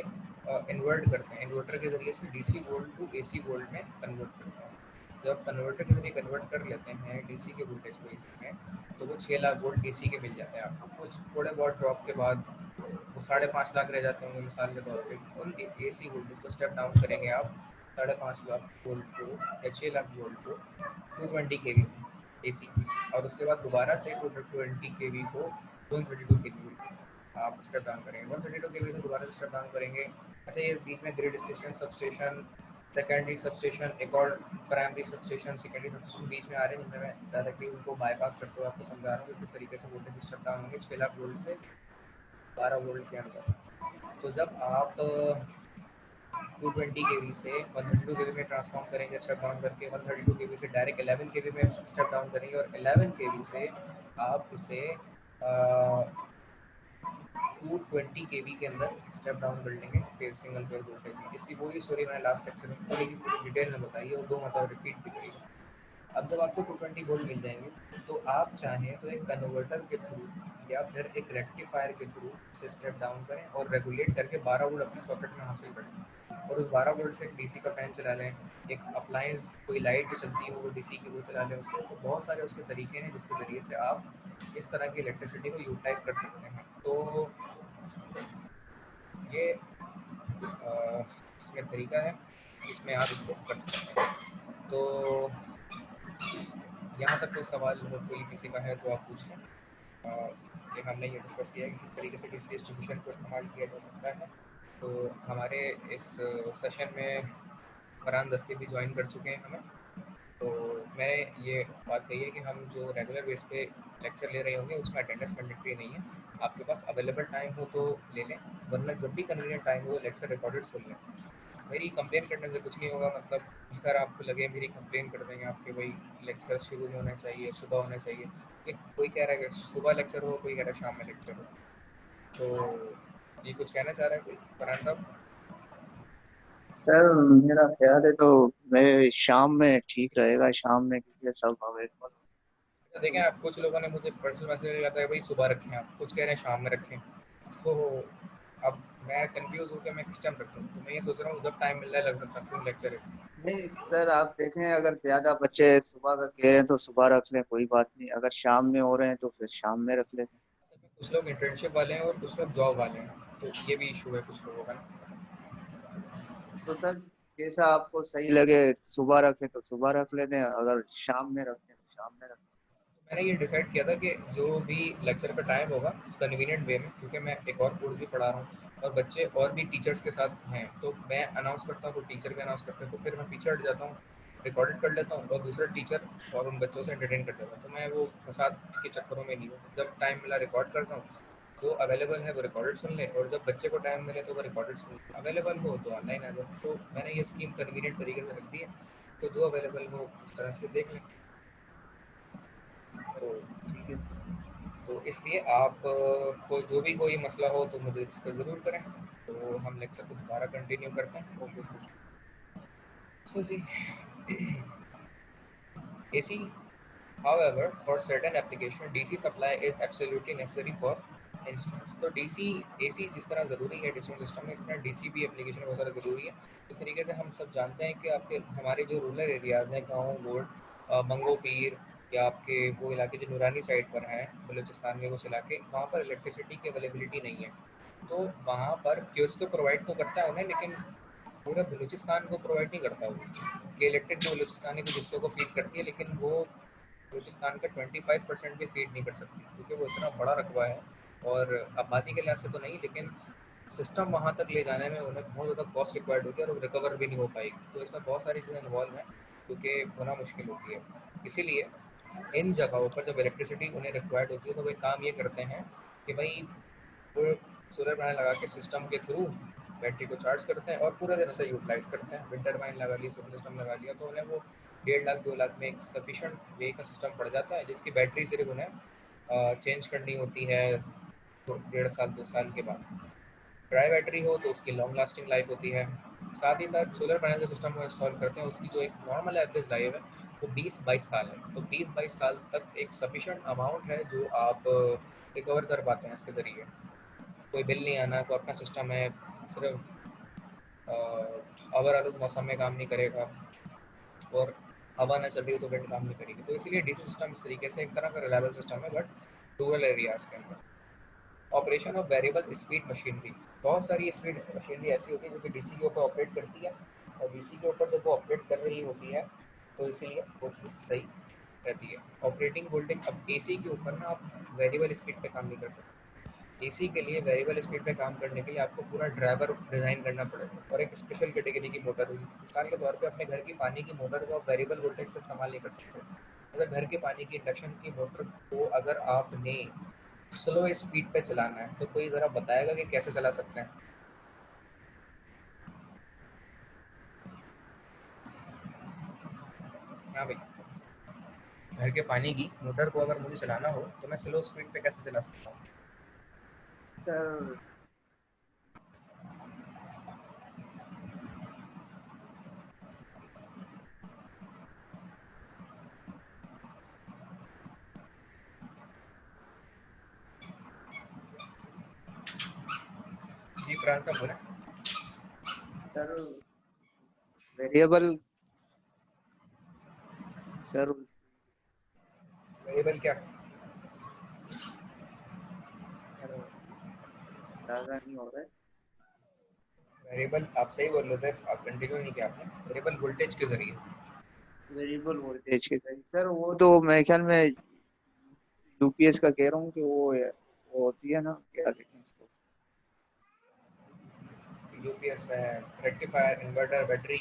Speaker 1: इन्वर्ट करते हैं, इन्वर्टर के ज़रिए से DC volt to AC volt में कन्वर्ट करते हैं। जब कन्वर्टर के ज़रिए कन्वर्ट कर लेते हैं डीसी के वोल्टेज को एसी में, तो वो 6 लाख वोल्ट डीसी के मिल जाते हैं आपको। कुछ थोड़े बहुत ड्रॉप के बाद वो 5.5 लाख रह जाते होंगे मिसाल के तौर पे। उन एसी वोल्टेज को स्टेप डाउन करेंगे आप 5.5 लाख वोल्ट को या 6 लाख वोल्ट को 220 के वी एसी, और उसके बाद दोबारा से 220 के वी को 132 के वी आप स्टेप डाउन करेंगे। 132 के वी से दोबारा स्टेप डाउन करेंगे। अच्छा, ये बीच में grid station, substation, secondary substation, एक और primary substation, secondary substation बीच में आ रहे हैं जिनमें मैं डायरेक्टली उनको बाईपास करते हुए आपको समझा रहा हूँ कि किस तरीके से वोल्टेज स्टेप डाउन होंगे 6 लाख वोल्ट से 12 वोल्ट के अंदर। तो जब आप 220 के वी से 132 के वी में ट्रांसफॉर्म करेंगे स्टेप डाउन करके, 132 के वी से डायरेक्ट 11 के वी में स्टेप डाउन करेंगे, और 11 के वी से आप उसे 220 के वी के अंदर स्टेप डाउन कर लेंगे फेज सिंगल फेज वोल्टेज में। इसी पूरी स्टोरी मैंने लास्ट लेक्चर में पूरी की पूरी डिटेल में बताई है और 2 मतलब रिपीट भी करी। अब जब आपको 220 वोल्ट मिल जाएंगे तो आप चाहें तो एक कन्वर्टर के थ्रू या फिर एक रेक्टिफायर के थ्रू उसे स्टेप डाउन करें और रेगुलेट करके 12 वोल्ट अपने सॉकेट में हासिल करें, और उस 12 वोल्ट से एक डीसी का फैन चला लें, एक अप्लायंस कोई लाइट जो चलती है वो डीसी की वो चला लें उससे। तो बहुत सारे उसके तरीके हैं जिसके ज़रिए से आप इस तरह की इलेक्ट्रिसिटी को यूटिलाइज कर सकते हैं। तो ये इसमें तरीका है जिसमें आप इसको कर सकते हैं। तो यहाँ तक कोई सवाल हो कोई किसी का है तो आप पूछ लें। कि हमने ये डिस्कस किया है कि किस तरीके से डीसी डिस्ट्रीब्यूशन को इस्तेमाल किया जा सकता है। तो हमारे इस सेशन में फरहान दस्ती भी ज्वाइन कर चुके हैं हमें। तो मैंने ये बात कही है कि हम जो रेगुलर बेस पे लेक्चर ले रहे होंगे उसमें अटेंडेंस मैंडेटरी नहीं है। आपके पास अवेलेबल टाइम हो तो ले लें, वरना जब भी कन्वीनियंट टाइम हो लेक्चर रिकॉर्डेड सुन लें। मेरी कंप्लेन करने से कुछ नहीं होगा, मतलब अगर आपको लगे मेरी कंप्लेन कर देंगे आपके भाई लेक्चर शुरू में होना चाहिए, सुबह होना चाहिए, कि कोई कह रहा है कि सुबह लेक्चर हो, कोई कह रहा है शाम में लेक्चर हो। तो ये कुछ कहना चाह रहा है कोई फरहान साहब?
Speaker 4: सर मेरा ख्याल है तो मैं शाम में ठीक रहेगा, शाम में क्योंकि सब अवेलेबल।
Speaker 1: देखें, आप कुछ लोगों ने मुझे पर्सनल मैसेज किया था भाई सुबह रखें, आप कुछ कह रहे हैं शाम में रखें। तो अब मैं कंफ्यूज हूँ कि मैं किस टाइम रखूँ। तो मैं ये सोच रहा हूँ जब टाइम मिल रहा है लग सकता है लेक्चर है।
Speaker 4: नहीं सर, आप देखें अगर ज्यादा बच्चे सुबह का कह रहे हैं तो सुबह रख लें, कोई बात नहीं। अगर शाम में हो रहे हैं तो फिर शाम में रख लेते हैं।
Speaker 1: कुछ लोग इंटर्नशिप वाले हैं और कुछ लोग जॉब वाले हैं, तो ये भी इशू है कुछ लोगों का ना।
Speaker 4: तो सर जैसा आपको सही लगे, सुबह रखें तो सुबह रख लेते हैं, अगर शाम में रखें तो शाम में रखें।
Speaker 1: मैंने ये डिसाइड किया था कि जो भी लेक्चर का टाइम होगा कन्वीनियंट वे में, क्योंकि मैं एक और कोर्स भी पढ़ा रहा हूँ और बच्चे और भी टीचर्स के साथ हैं, तो मैं अनाउंस करता हूँ तो टीचर भी अनाउंस करते हैं, तो फिर मैं पीछे हट जाता हूँ, रिकॉर्डेड कर लेता हूँ और दूसरा टीचर और उन बच्चों से एंटरटेन कर देता हूँ। तो मैं वो फसाद के चक्करों में नहीं हूँ। जब टाइम मिला रिकॉर्ड करता हूँ, जो अवेलेबल है वो रिकॉर्डेड सुन ले, और जब बच्चे को टाइम मिले तो वो रिकॉर्डेड सुन ले, अवेलेबल हो तो ऑनलाइन आ जाओ। तो मैंने ये स्कीम कन्वीनियंट तरीके से रख दी है, तो जो अवेलेबल हो उस तरह से देख लें। तो
Speaker 4: ठीक है सर।
Speaker 1: तो इसलिए आप को जो भी कोई मसला हो तो मुझे डिस्कस ज़रूर करें, तो हम लेक्चर को दोबारा कंटिन्यू करते हैं।
Speaker 4: Okay sir.
Speaker 1: सो जी, AC, however, for certain application DC supply is absolutely necessary for instance। तो DC AC जिस तरह ज़रूरी है डिस्ट्रीब्यूशन सिस्टम में, इस तरह DC भी एप्लीकेशन बहुत ज़्यादा ज़रूरी है। इस तरीके से हम सब जानते हैं कि आपके हमारे जो रूरल एरियाज़ हैं, गाँव गोड बंगो पीर या आपके वो इलाके जो नूरानी साइड पर हैं बलूचिस्तान में, कुछ इलाके वहाँ पर इलेक्ट्रिसिटी की अवेलेबिलिटी नहीं है। तो वहाँ पर कियोस्क तो प्रोवाइड तो करता है उन्हें, लेकिन पूरा बलूचिस्तान को प्रोवाइड नहीं करता वो। कि इलेक्ट्रिक जो बलूचिस्तानी कुछ हिस्सों को फीड करती है, लेकिन वो बलूचिस्तान का 25% भी फीड नहीं कर सकती, क्योंकि वो इतना बड़ा रकबा है और आबादी के लिहाज से तो नहीं, लेकिन सिस्टम वहाँ तक ले जाने में उन्हें बहुत ज़्यादा कॉस्ट रिक्वायर्ड होती है और रिकवर भी नहीं हो पाएगी। तो इसमें बहुत सारी चीज़ें इन्वॉल्व हैं क्योंकि होना मुश्किल होती है। इसीलिए इन जगहों पर जब इलेक्ट्रिसिटी उन्हें रिक्वायर्ड होती है तो वे काम ये करते हैं कि भाई वो सोलर पैनल लगा के सिस्टम के थ्रू बैटरी को चार्ज करते हैं और पूरे दिन उसे यूटिलाइज करते हैं। विंड टर्बाइन लगा ली, सोलर सिस्टम लगा लिया, तो उन्हें वो 1.5 लाख 2 लाख में एक सफिशेंट वे का सिस्टम पड़ जाता है, जिसकी बैटरी सिर्फ उन्हें चेंज करनी होती है 1.5 साल 2 साल के बाद। ड्राई बैटरी हो तो उसकी लॉन्ग लास्टिंग लाइफ होती है। साथ ही साथ सोलर पैनल जो सिस्टम को इंस्टॉल करते हैं उसकी जो एक नॉर्मल एवरेज लाइफ है वो 20-22 साल है। तो 20-22 साल तक एक सफिशेंट अमाउंट है जो आप रिकवर कर पाते हैं इसके ज़रिए। कोई बिल नहीं आना, कोई अपना सिस्टम है, सिर्फ अवर आलू मौसम में काम नहीं करेगा और हवा ना चल रही हो तो विंड काम नहीं करेगी। तो इसीलिए डीसी सिस्टम इस तरीके से एक तरह का रिलायबल सिस्टम है, बट रूरल एरियाज़ के अंदर। Operation of variable speed machinery, बहुत सारी स्पीड मशीनरी ऐसी होती है जो कि डीसी के ऊपर ऑपरेट करती है, और डीसी के ऊपर जब वो ऑपरेट कर रही होती है तो इसीलिए वो चीज़ सही रहती है। ऑपरेटिंग वोल्टेज, अब एसी के ऊपर ना आप वेरिएबल स्पीड पे काम नहीं कर सकते। एसी के लिए वेरिएबल स्पीड पे काम करने के लिए आपको पूरा ड्राइवर डिज़ाइन करना पड़ेगा और एक स्पेशल कैटेगरी की मोटर होगी। मिसाल के तौर पे अपने घर की पानी की मोटर को आप वेरिएबल वोल्टेज पे इस्तेमाल नहीं कर सकते। अगर घर के पानी की इंडक्शन की मोटर को अगर आपने स्लो स्पीड पे चलाना है तो कोई ज़रा बताएगा कि कैसे चला सकते हैं? हाँ भाई, घर के पानी की मोटर को अगर मुझे चलाना हो तो मैं स्लो स्पीड पे कैसे चला सकता हूँ?
Speaker 4: सर
Speaker 1: जी प्राण साहब बोले।
Speaker 4: सर वेरिएबल सर
Speaker 1: वेरिएबल क्या?
Speaker 4: ज्यादा नहीं हो रहा है।
Speaker 1: वेरिएबल आप सही बोल रहे थे, आप कंटिन्यू नहीं किया आपने। वेरिएबल वोल्टेज के जरिए।
Speaker 4: वेरिएबल वोल्टेज के तरीके सर, वो तो मेरे ख्याल में यूपीएस का कह रहा हूँ कि वो होती है ना, क्या कहते हैं इसको।
Speaker 1: यूपीएस में rectifier, inverter, battery.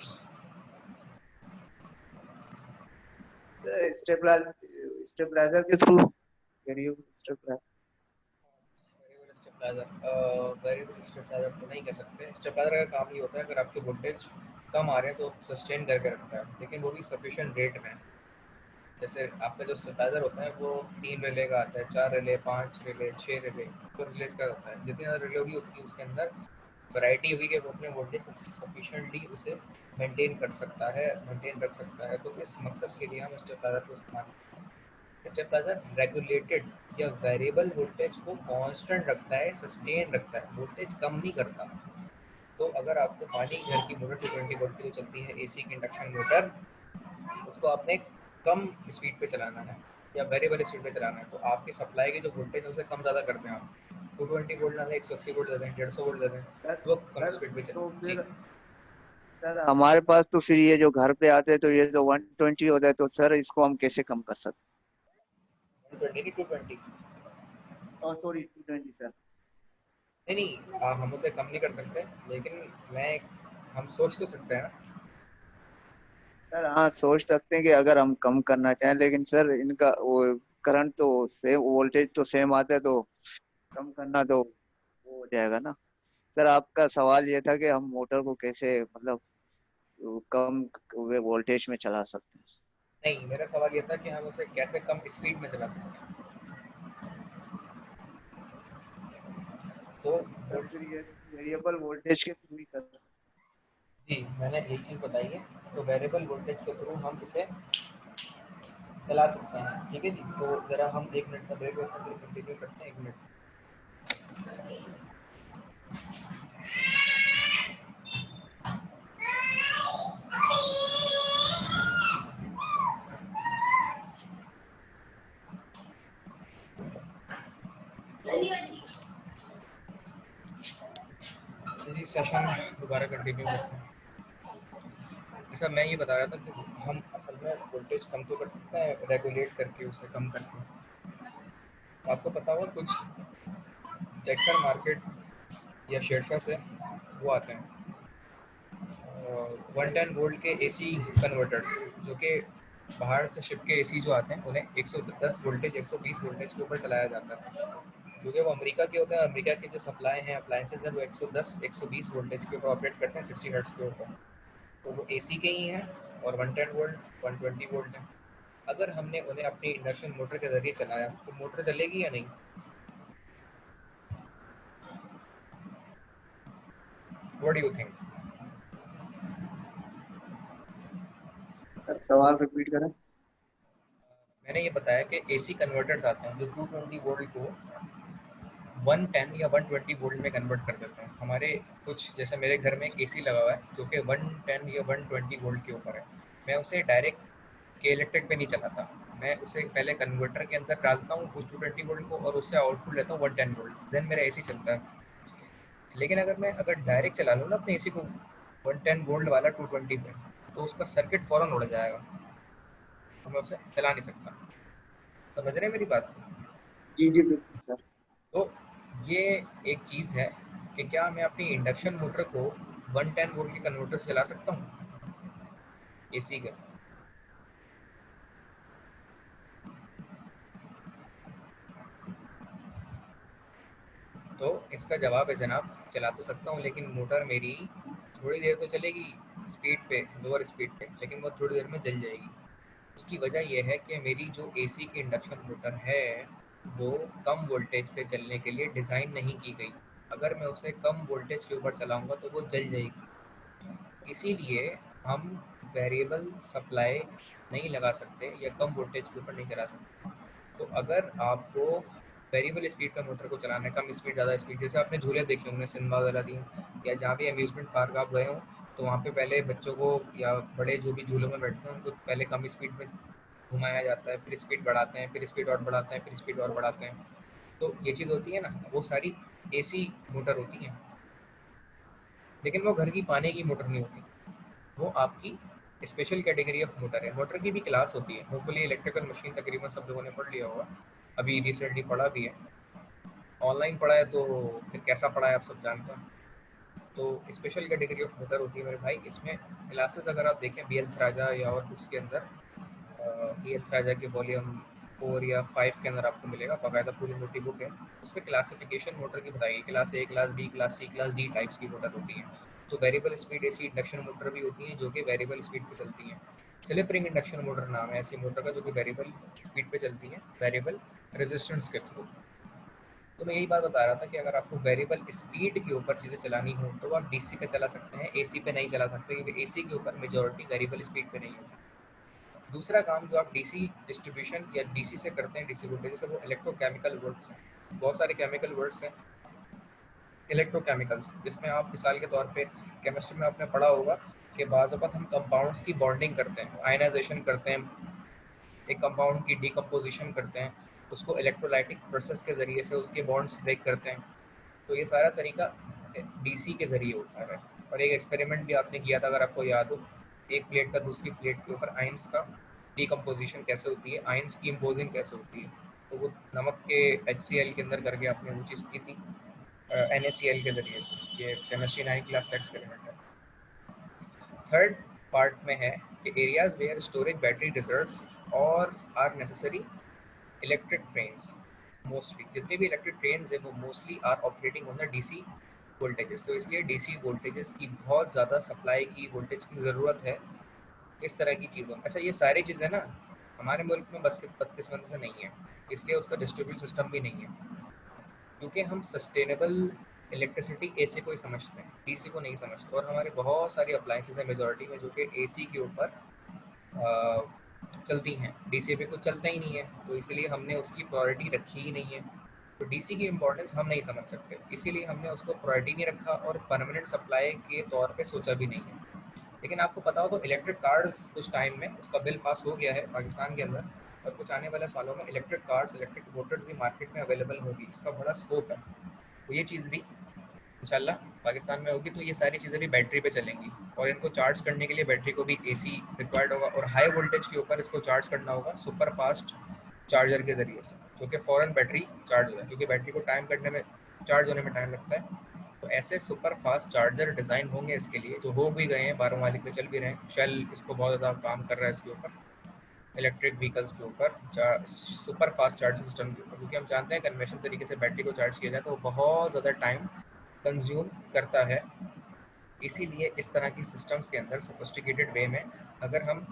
Speaker 4: Sir stabiliser के through variable stabiliser.
Speaker 1: Variable stabiliser, variable stabiliser तो नहीं कह सकते। स्टेबलाइजर का काम ये होता है अगर आपके वोल्टेज कम आ रहे हैं तो सस्टेन करके रखता है, लेकिन वो भी सफिशिएंट रेट में। जैसे आपका जो स्टेबलाइजर होता है वो 3 रिले का आता है, 4 रिले, 5 रिले, 6 रिले, तो रिलेज का होता है। जितनी ज़्यादा रिले होगी उतनी उसके अंदर वैरायटी होगी कि वो अपने वोल्टेज सफिशिएंटली उसे मेंटेन रख सकता है। तो इस मकसद के लिए हम स्टेबलाइजर को इस्तेमाल करते हैं। स्टेबलाइजर रेगुलेटेड या वेरिएबल वोल्टेज को कांस्टेंट रखता है, सस्टेन रखता है, वोल्टेज कम नहीं करता। तो अगर आपको पानी घर की मोटर 220 वोल्ट की जो चलती है एसी की इंडक्शन मोटर, उसको आपने कम स्पीड पे चलाना है या वेरिएबल स्पीड पे चलाना है तो आपकी सप्लाई की जो वोल्टेज है उसे कम ज़्यादा कर दें। आप 220 वोल्ट ना दें, 180 वोल्ट दे दें, 150 वोल्ट दे दें,
Speaker 4: सर
Speaker 1: वो कम
Speaker 4: सर
Speaker 1: स्पीड पे
Speaker 4: तो
Speaker 1: चले। जी।
Speaker 4: फिर सर हमारे पास तो फिर ये जो घर पे आते हैं तो ये जो 120 होता है, तो सर इसको हम कैसे कम कर सकते
Speaker 1: 120 नहीं 220।
Speaker 4: हैं। और सॉरी 220 सर।
Speaker 1: नहीं नहीं, हम उसे कम नहीं कर सकते, लेकिन मैं हम सोच तो सकते हैं ना।
Speaker 4: सर हाँ, सोच सकते हैं कि अगर हम कम करना चाहें, लेकिन सर इनका वो करंट तो सेम, वोल्टेज तो सेम आता है, तो कम करना तो वो हो जाएगा ना। सर आपका सवाल ये था कि हम मोटर को कैसे मतलब कम वोल्टेज में चला सकते हैं।
Speaker 1: नहीं, मेरा सवाल ये था कि हम उसे कैसे कम स्पीड में चला सकते हैं। तो
Speaker 4: सर फिर ये वेरिएबल वोल्टेज के थ्रू ही कर सकते
Speaker 1: जी, मैंने एक चीज़ बताई है। तो वेरिएबल वोल्टेज के थ्रू हम इसे चला सकते हैं। ठीक है जी, तो ज़रा हम 1 मिनट का ब्रेक लेते हैं, फिर कंटिन्यू करते हैं। 1 मिनट। जी, सेशन दोबारा कंटिन्यू करते हैं। जैसा मैं ये बता रहा था कि हम असल में वोल्टेज कम तो कर सकते हैं रेगुलेट करके, उसे कम करके। आपको पता होगा कुछ जैक्सन मार्केट या शेरशाह से वो आते हैं 110 वोल्ट के एसी कन्वर्टर्स, जो कि बाहर से शिप के एसी जो आते हैं उन्हें 110 वोल्टेज 120 वोल्टेज के ऊपर चलाया जाता है, क्योंकि वो अमेरिका के होते हैं। अमेरिका के जो सप्लाई हैं अप्लाइंसेज हैं वो 110 120 वोल्टेज के ऊपर ऑपरेट करते हैं 60 हर्ट्ज के ऊपर, तो वो एसी के ही हैं और 110 वोल्ट 120 वोल्ट हैं। अगर हमने उन्हें अपनी इंडक्शन मोटर के ज़रिए चलाया तो मोटर चलेगी या नहीं? What do you think?
Speaker 4: Sir सवाल रिपीट करें।
Speaker 1: मैंने ये बताया कि एसी कन्वर्टर्स आते हैं जो 220 वोल्ट को 110 या 120 वोल्ट में कन्वर्ट कर देते हैं। हमारे कुछ जैसे मेरे घर में एक एसी लगा हुआ है जो कि 110 या 120 वोल्ट के ऊपर है। मैं उसे डायरेक्ट के इलेक्ट्रिक पे नहीं चलाता, मैं उसे पहले कन्वर्टर के अंदर डालता हूँ उस 220 वोल्ट को और उससे आउटपुट लेता हूँ 110 वोल्ट, देन मेरा एसी चलता है। लेकिन अगर डायरेक्ट चला लूँ ना अपने एसी को 110 वोल्ट वाला 220 पे, तो उसका सर्किट फ़ौरन उड़ जाएगा, तो मैं उसे चला नहीं सकता। समझ रहे हैं मेरी बात?
Speaker 4: जी जी बिल्कुल सर।
Speaker 1: तो ये एक चीज़ है कि क्या मैं अपनी इंडक्शन मोटर को 110 वोल्ट के कन्वर्टर से चला सकता हूँ एसी के? तो इसका जवाब है जनाब, चला तो सकता हूँ, लेकिन मोटर मेरी थोड़ी देर तो चलेगी स्पीड पे, लोअर स्पीड पे, लेकिन वो थोड़ी देर में जल जाएगी। उसकी वजह यह है कि मेरी जो एसी की इंडक्शन मोटर है वो कम वोल्टेज पे चलने के लिए डिज़ाइन नहीं की गई। अगर मैं उसे कम वोल्टेज के ऊपर चलाऊँगा तो वो जल जाएगी। इसीलिए हम वेरिएबल सप्लाई नहीं लगा सकते या कम वोल्टेज के ऊपर नहीं चला सकते। तो अगर आपको वेरिएबल स्पीड पे मोटर को चलाना है, कम स्पीड ज़्यादा स्पीड, जैसे आपने झूले देखे होंगे सिनेमा वगैरह दी या जहाँ भी अम्यूज़मेंट पार्क आप गए हो, तो वहाँ पे पहले बच्चों को या बड़े जो भी झूलों में बैठते हैं उनको पहले कम स्पीड में घुमाया जाता है, फिर स्पीड बढ़ाते हैं, फिर स्पीड और बढ़ाते हैं, फिर स्पीड और बढ़ाते हैं। तो ये चीज़ होती है ना, वो सारी एसी मोटर होती हैं, लेकिन वो घर की पानी की मोटर नहीं होती, वो आपकी स्पेशल कैटेगरी ऑफ मोटर है। मोटर की भी क्लास होती है। होपफुली इलेक्ट्रिकल मशीन तकरीबन सब लोगों ने पढ़ लिया होगा, अभी रिसेंटली पढ़ा भी है, ऑनलाइन पढ़ा है, तो फिर कैसा पढ़ा है आप सब जानते हैं। तो स्पेशल कैटेगरी ऑफ मोटर होती है मेरे भाई। इसमें क्लासेस अगर आप देखें बी एल थ्राजा या और बुक्स के अंदर, बी एल थ्राजा के वॉल्यूम 4 या 5 के अंदर आपको मिलेगा, बाकायदा पूरी मोटी बुक है। उसमें क्लासिफिकेशन मोटर की बताई, class A, class B, class C, class D types की मोटर होती हैं। तो variable speed AC induction motor भी होती हैं जो कि वेरिएबल स्पीड पे चलती हैं। स्लिप रिंग इंडक्शन मोटर नाम है ऐसी मोटर का जो कि वेरिएबल स्पीड पे चलती है, वेरिएबल रेजिस्टेंस के थ्रू। तो मैं यही बात बता रहा था कि अगर आपको वेरिएबल स्पीड के ऊपर चीज़ें चलानी हो तो आप डीसी पे चला सकते हैं, एसी पे नहीं चला सकते, क्योंकि एसी के ऊपर मेजॉरिटी वेरिएबल स्पीड पे नहीं होती। दूसरा काम जो आप डीसी डिस्ट्रीब्यूशन या डीसी से करते हैं, डीसी वोल्टेज से, वो इलेक्ट्रोकेमिकल वर्ड्स हैं। बहुत सारे केमिकल वर्ड्स हैं इलेक्ट्रोकेमिकल्स, जिसमें आप मिसाल के तौर पे केमिस्ट्री में आपने पढ़ा होगा कि बाज़ वक़्त हम कंपाउंड्स की बॉन्डिंग करते हैं, आयनाइजेशन करते हैं, एक कंपाउंड की डिकम्पोजिशन करते हैं, उसको इलेक्ट्रोलाइटिक प्रोसेस के ज़रिए से उसके बॉन्ड्स ब्रेक करते हैं। तो ये सारा तरीका डीसी के ज़रिए होता है। और एक एक्सपेरिमेंट भी आपने किया था अगर आपको याद हो, एक प्लेट का दूसरी प्लेट के ऊपर आयंस का डिकम्पोजिशन कैसे होती है, आयंस की इम्पोजिंग कैसे होती है, तो वो नमक के HCl के अंदर करके आपने वो चीज़ की थी NaCl के ज़रिए से। ये केमिस्ट्री 9 क्लास का एक्सपेरिमेंट है। थर्ड पार्ट में है कि areas where storage battery reserves और are necessary electric trains, mostly जितनी भी इलेक्ट्रिक ट्रेन्स हैं वो mostly are operating on the DC voltages. तो इसलिए डीसी वोल्टेजेस की बहुत ज़्यादा सप्लाई की वोल्टेज की ज़रूरत है इस तरह की चीज़ों में। अच्छा, ये सारी चीज़ें ना हमारे मुल्क में बस बदकिस्मती से नहीं है, इसलिए उसका डिस्ट्रीब्यूट सिस्टम भी नहीं है, क्योंकि हम सस्टेनेबल इलेक्ट्रिसिटी एसी को ही समझते हैं, डीसी को नहीं समझते। और हमारे बहुत सारी अप्लाइंसेज हैं मेजॉरिटी में जो कि एसी के ऊपर चलती हैं, डीसी पे कुछ चलता ही नहीं है, तो इसीलिए हमने उसकी प्रायोरिटी रखी ही नहीं है। तो डीसी की इम्पोर्टेंस हम नहीं समझ सकते, इसीलिए हमने उसको प्रायोरिटी नहीं रखा और परमानेंट सप्लाई के तौर पे सोचा भी नहीं है। लेकिन आपको पता हो तो इलेक्ट्रिक कार्स कुछ टाइम में उसका बिल पास हो गया है पाकिस्तान के अंदर, और कुछ आने वाले सालों में इलेक्ट्रिक कार्स, इलेक्ट्रिक मोटर्स भी मार्केट में अवेलेबल होगी, इसका बड़ा स्कोप है। तो ये चीज़ भी इंशाल्लाह पाकिस्तान में होगी। तो ये सारी चीज़ें भी बैटरी पे चलेंगी, और इनको चार्ज करने के लिए बैटरी को भी एसी रिक्वायर्ड होगा, और हाई वोल्टेज के ऊपर इसको चार्ज करना होगा सुपर फास्ट चार्जर के ज़रिए से, जो कि फ़ौरन बैटरी चार्ज हो जाए, क्योंकि बैटरी को टाइम करने में चार्ज होने में टाइम लगता है। तो ऐसे सुपर फास्ट चार्जर डिज़ाइन होंगे इसके लिए, जो हो भी गए हैं, 12 मालिक पे चल भी रहे हैं। शेल इसको बहुत ज़्यादा काम कर रहा है इसके ऊपर, इलेक्ट्रिक व्हीकल्स के ऊपर, सुपर फास्ट चार्जिंग सिस्टम के ऊपर, क्योंकि हम जानते हैं कन्वेंशनल तरीके से बैटरी को चार्ज किया जाए तो वो बहुत ज़्यादा टाइम कंज्यूम करता है। इसीलिए इस तरह की सिस्टम्स के अंदर सोफिस्टिकेटेड वे में अगर हम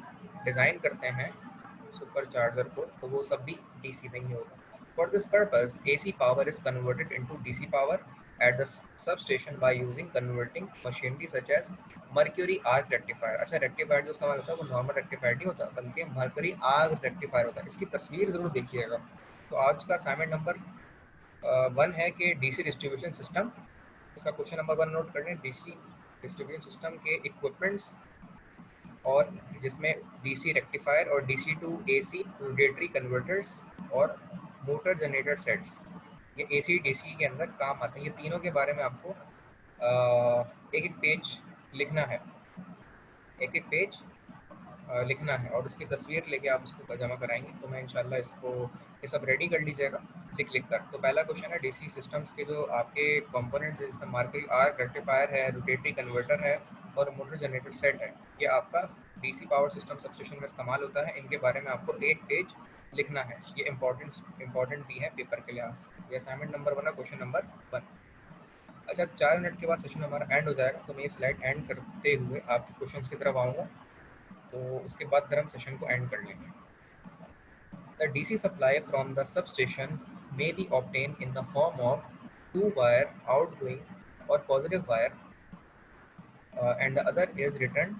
Speaker 1: डिज़ाइन करते हैं सुपर चार्जर को, तो वो सब भी डीसी में ही होगा। For this purpose AC power is converted into DC power at the substation by using converting machinery such as mercury arc rectifier। अच्छा, रेक्टिफायर जो इस्तेमाल होता है वो नॉर्मल रेक्टिफायर नहीं होता, बल्कि मर्करी आर्क रेक्टिफायर होता है। इसकी तस्वीर ज़रूर देखिएगा। तो आज का असाइनमेंट नंबर 1 है कि डीसी डिस्ट्रीब्यूशन सिस्टम, इसका क्वेश्चन नंबर 1 नोट कर लें। डीसी डिस्ट्रीब्यूशन सिस्टम के इक्विपमेंट्स, और जिसमें डीसी रेक्टिफायर और DC to AC rotary converters और मोटर जनरेटर सेट्स, ये एसी डीसी के अंदर काम आते हैं। ये तीनों के बारे में आपको एक एक पेज लिखना है, एक एक पेज लिखना है, और उसकी तस्वीर लेके आप उसको जमा कराएंगे। तो मैं इंशाल्लाह इसको ये सब रेडी कर लीजिएगा लिख लिख कर। तो पहला क्वेश्चन है डीसी सिस्टम्स के जो आपके कंपोनेंट्स हैं, जिसमें मार्करी आर्क रेक्टिफायर है, रोटेटरी कन्वर्टर है और मोटर जनरेटर सेट है, ये आपका डीसी पावर सिस्टम सबस्टेशन में इस्तेमाल होता है। इनके बारे में आपको एक पेज लिखना है। ये इंपॉर्टेंट भी है पेपर के लिहाज से। ये असाइनमेंट नंबर 1 है, क्वेश्चन नंबर 1। अच्छा, 4 मिनट के बाद सेशन हमारा एंड हो जाएगा, तो मैं ये स्लाइड एंड करते हुए आपके क्वेश्चंस की तरफ आऊँगा, तो उसके बाद फिर हम सेशन को एंड कर लेंगे। The DC supply from the substation may be obtained in the form of two-wire outgoing or positive wire, and the other is return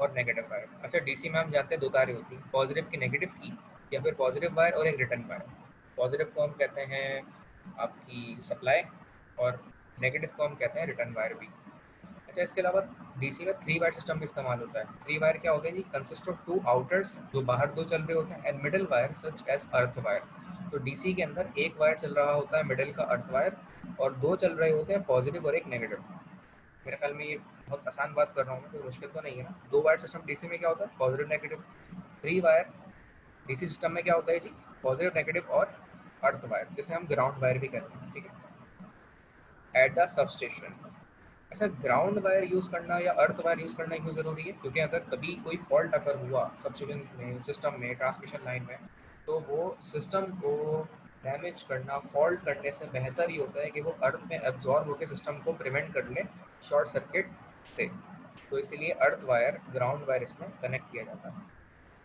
Speaker 1: और नेगेटिव वायर। अच्छा, डीसी में हम जानते हैं दो तारें होती हैं, पॉजिटिव की नेगेटिव की, या फिर पॉजिटिव वायर और एक रिटर्न वायर। पॉजिटिव को हम कहते हैं आपकी सप्लाई, और नेगेटिव को हम कहते हैं रिटर्न वायर भी। अच्छा, इसके अलावा डीसी में 3 वायर सिस्टम भी इस्तेमाल होता है। 3 वायर क्या होते हैं जी? कंसिस्ट ऑफ 2 आउटर्स, जो बाहर 2 चल रहे होते हैं, and middle wire such as earth wire. तो डीसी के अंदर एक वायर चल रहा होता है मिडल का, अर्थ वायर, और 2 चल रहे होते हैं पॉजिटिव और एक नेगेटिव। मेरे ख्याल में ये बहुत आसान बात कर रहा हूँ मैं, कोई मुश्किल तो नहीं है ना। 2 वायर सिस्टम डीसी में क्या होता है? Positive negative. 3 wire DC system में क्या होता है जी? पॉजिटिव नेगेटिव और अर्थ वायर, जिसे हम ग्राउंड वायर भी कहते हैं। ठीक है। एट द सबस्टेशन, अच्छा, ग्राउंड वायर यूज़ करना या अर्थ वायर यूज़ करना क्यों ज़रूरी है? क्योंकि अगर कभी कोई फॉल्ट अगर हुआ सबस्टेशन में, सिस्टम में, ट्रांसमिशन लाइन में, तो वो सिस्टम को डैमेज करना, फॉल्ट करने से बेहतर ही होता है कि वो अर्थ में एब्जॉर्ब होकर सिस्टम को प्रिवेंट कर ले शॉर्ट सर्किट से। तो इसीलिए अर्थ वायर, ग्राउंड वायर इसमें कनेक्ट किया जाता है।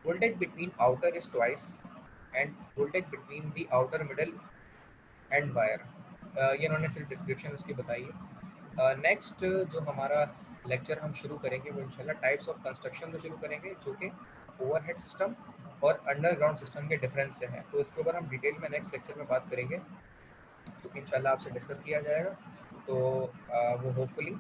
Speaker 1: Voltage between outer is twice end voltage between the outer middle and wire, ये उन्होंने सिर्फ डिस्क्रिप्शन उसकी बताई है। नेक्स्ट जो हमारा लेक्चर हम शुरू करेंगे वो इंशाल्लाह टाइप्स ऑफ कंस्ट्रक्शन से शुरू करेंगे, जो कि ओवरहेड सिस्टम और अंडरग्राउंड सिस्टम के डिफरेंस से हैं। तो इसके ऊपर हम डिटेल में नेक्स्ट लेक्चर में बात करेंगे, तो इंशाल्लाह आपसे डिस्कस किया जाएगा। तो वो होपफुली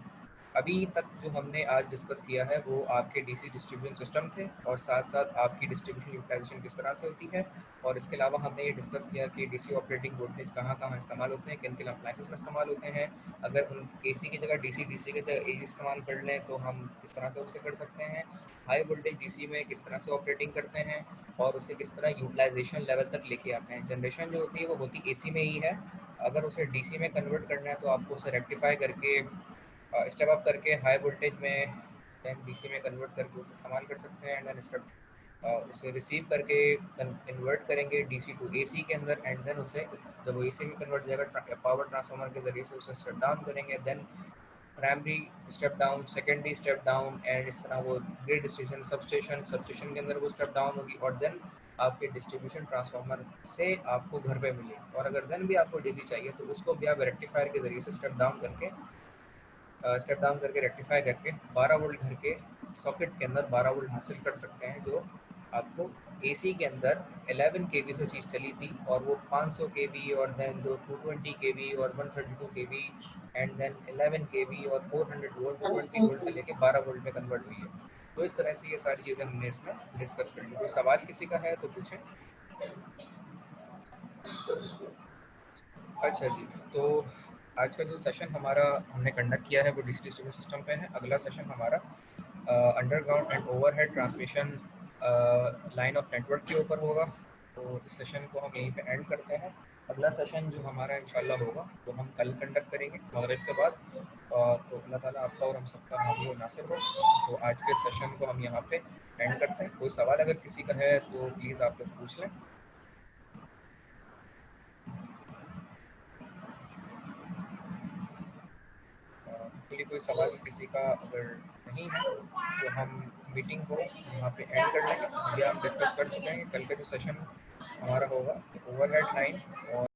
Speaker 1: अभी तक जो हमने आज डिस्कस किया है वो आपके डीसी डिस्ट्रीब्यूशन सिस्टम थे, और साथ साथ आपकी डिस्ट्रीब्यूशन यूटिलाइजेशन किस तरह से होती है, और इसके अलावा हमने ये डिस्कस किया कि डीसी ऑपरेटिंग वोल्टेज कहाँ कहाँ इस्तेमाल होते हैं, किन किन अप्लाइंसेस में इस्तेमाल होते हैं। अगर उन एसी की जगह डीसी, डीसी की जगह एसी इस्तेमाल कर लें तो हम किस तरह से उसे कर सकते हैं। हाई वोल्टेज डीसी में किस तरह से ऑपरेटिंग करते हैं, और उसे किस तरह यूटिलाइजेशन लेवल तक लेके आते हैं। जनरेशन जो होती है वो होती एसी में ही है, अगर उसे डीसी में कन्वर्ट करना है तो आपको उसे रेक्टिफाई करके, स्टेप अप करके हाई वोल्टेज में, देन डीसी में कन्वर्ट करके उसे इस्तेमाल कर सकते हैं, एंड देन स्टेप उसे रिसीव करके कन्वर्ट करेंगे डीसी टू एसी के अंदर, एंड देन उसे जब वो एसी में कन्वर्ट हो जाएगा पावर ट्रांसफार्मर के जरिए से उसे स्टेप डाउन करेंगे, then primary step down, secondary step down, and इस तरह वो ग्रिड स्टेशन, सबस्टेशन के अंदर वो स्टेप डाउन होगी, और देन आपके डिस्ट्रीब्यूशन ट्रांसफार्मर से आपको घर पे मिले। और अगर देन भी आपको डीसी चाहिए तो उसको भी आप रेक्टिफायर के जरिए से स्टेप डाउन करके रेक्टिफाई करके 12 वोल्ट घर के सॉकेट के अंदर 12 वोल्ट हासिल कर सकते हैं, जो आपको एसी के अंदर 11 केवी से चीज़ चली थी, और वो 500 केवी, और देन जो 220 केवी और 132 केवी, एंड देन 11 केवी और 400 वोल्ट, 220 वोल्ट से लेके 12 वोल्ट में कन्वर्ट हुई है। तो इस तरह से ये सारी चीज़ें हमने इसमें डिस्कस कर ली। कोई सवाल किसी का है तो पूछें। अच्छा जी, तो आज का जो सेशन हमारा हमने कंडक्ट किया है वो डीसी डिस्ट्रीब्यूशन सिस्टम पे है। अगला सेशन हमारा underground and overhead transmission line of network के ऊपर होगा। तो इस सेशन को हम यहीं पे एंड करते हैं। अगला सेशन जो हमारा इंशाल्लाह होगा वो हम कल कंडक्ट करेंगे मगरिब के बाद। तो अल्लाह ताला आपका और हम सबका हामी और नासिर हो। तो आज के सेशन को हम यहाँ पे एंड करते हैं। कोई सवाल अगर किसी का है तो प्लीज़ आप लोग पूछ लें। कोई सवाल किसी का अगर नहीं है तो हम मीटिंग को यहाँ पे एंड कर लेंगे। ये हम डिस्कस कर चुके हैं कल का जो सेशन हमारा होगा ओवरहेड लाइन और